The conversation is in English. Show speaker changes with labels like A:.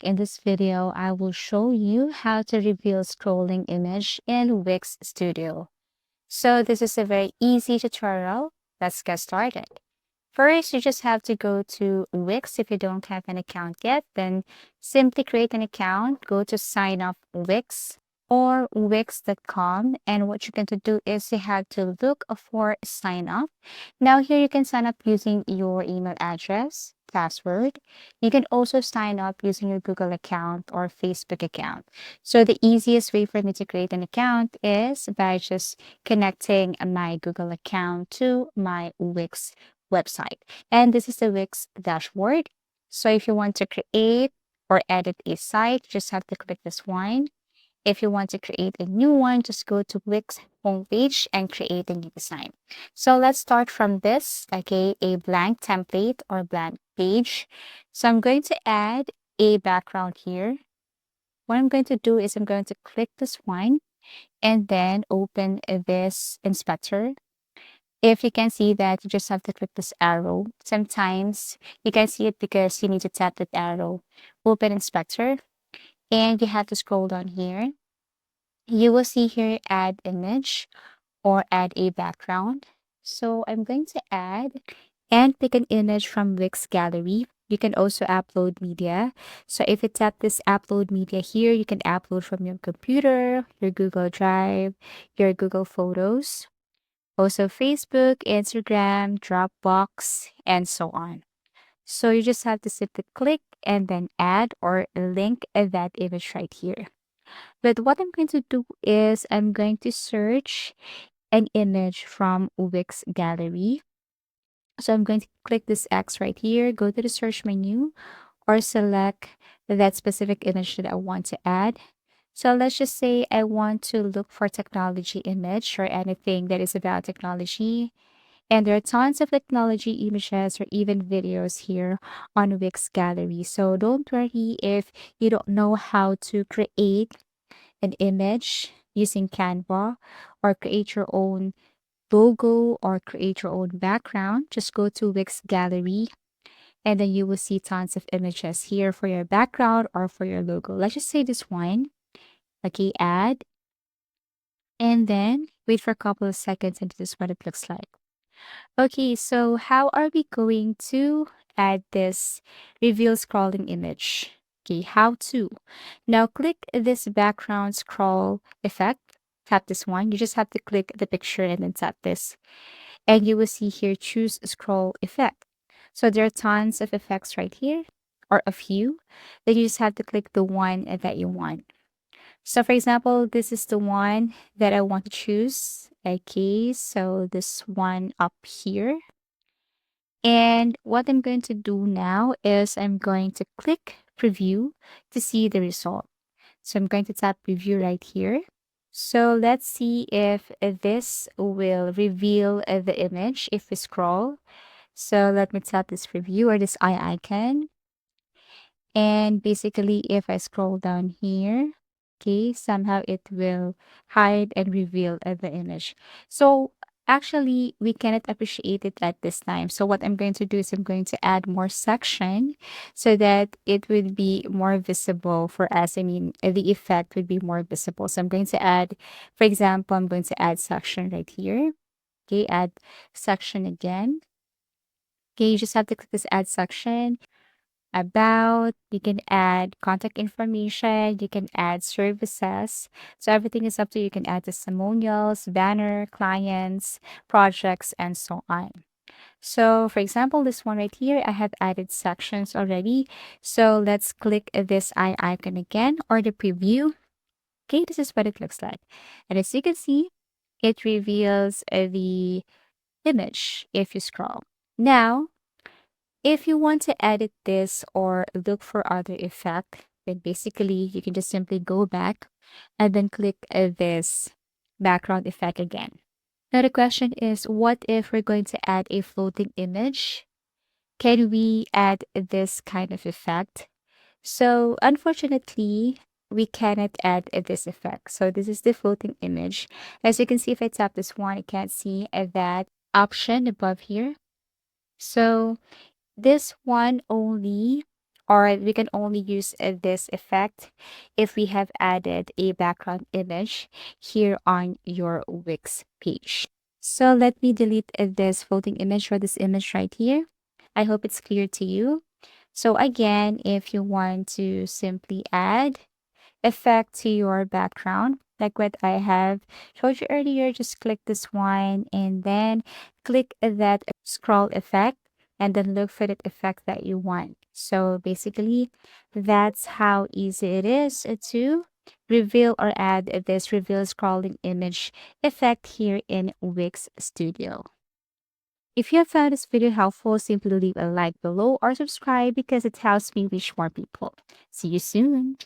A: In this video, I will show you how to reveal scrolling image in Wix Studio. So this is a very easy tutorial. Let's get started. First, you just have to go to Wix. If you don't have an account yet, then simply create an account, go to sign up Wix or wix.com. And what you're going to do is you have to look for sign up. Now here you can sign up using your email address, password. You can also sign up using your Google account or Facebook account. So the easiest way for me to create an account is by just connecting my Google account to my Wix website. And this is the Wix dashboard. So if you want to create or edit a site, just have to click this one. If you want to create a new one, just go to Wix homepage and create a new design. So let's start from this, okay, a blank template or blank page. So I'm going to add a background here. What I'm going to do is I'm going to click this one and then open this inspector. If you can see that, you just have to click this arrow. Sometimes you can see it because you need to tap that arrow. Open inspector, and you have to scroll down here. You will see here add image or add a background. So I'm going to add and pick an image from Wix Gallery. You can also upload media. So if you tap this upload media here, you can upload from your computer, your Google Drive, your Google Photos, also Facebook, Instagram, Dropbox, and so on. So you just have to simply click and then add or link that image right here. But what I'm going to do is I'm going to search an image from Wix Gallery. So I'm going to click this X right here, go to the search menu, or select that specific image that I want to add. So let's just say I want to look for technology image or anything that is about technology. And there are tons of technology images or even videos here on Wix Gallery. So don't worry if you don't know how to create an image using Canva or create your own logo or create your own background. Just go to Wix Gallery and then you will see tons of images here for your background or for your logo. Let's just say this one. Okay, add. And then wait for a couple of seconds and this is what it looks like. Okay, so how are we going to add this reveal scrolling image? Okay, how to. Now click this background scroll effect. Tap this one. You just have to click the picture and then tap this. And you will see here choose scroll effect. So there are tons of effects right here or a few. Then you just have to click the one that you want. So for example, this is the one that I want to choose. Okay, so this one up here. And what I'm going to do now is I'm going to click preview to see the result. So I'm going to tap preview right here. So let's see if this will reveal the image if we scroll. So let me tap this preview or this eye icon. And basically, if I scroll down here, okay, somehow it will hide and reveal the image. So actually, we cannot appreciate it at this time. So what I'm going to do is I'm going to add more section so that it would be more visible for us. I mean, the effect would be more visible. So I'm going to add, for example, I'm going to add section right here. Okay, add section again. Okay, you just have to click this add section about, you can add contact information, you can add services. So everything is up to you. You can add testimonials, banner, clients, projects, and so on. So for example, this one right here, I have added sections already. So let's click this eye icon again or the preview. Okay, this is what it looks like. And as you can see, it reveals the image if you scroll. Now, if you want to edit this or look for other effect, then basically you can just simply go back and then click this background effect again. Now the question is, what if we're going to add a floating image? Can we add this kind of effect? So unfortunately, we cannot add this effect. So this is the floating image. As you can see, if I tap this one, I can't see that option above here. So this one only or we can only use this effect if we have added a background image here on your Wix page. So let me delete this floating image or this image right here. I hope it's clear to you. So again, if you want to simply add effect to your background, like what I have showed you earlier, just click this one and then click that scroll effect and then look for the effect that you want. So basically, that's how easy it is to reveal or add this reveal scrolling image effect here in Wix Studio. If you have found this video helpful, simply leave a like below or subscribe because it helps me reach more people. See you soon.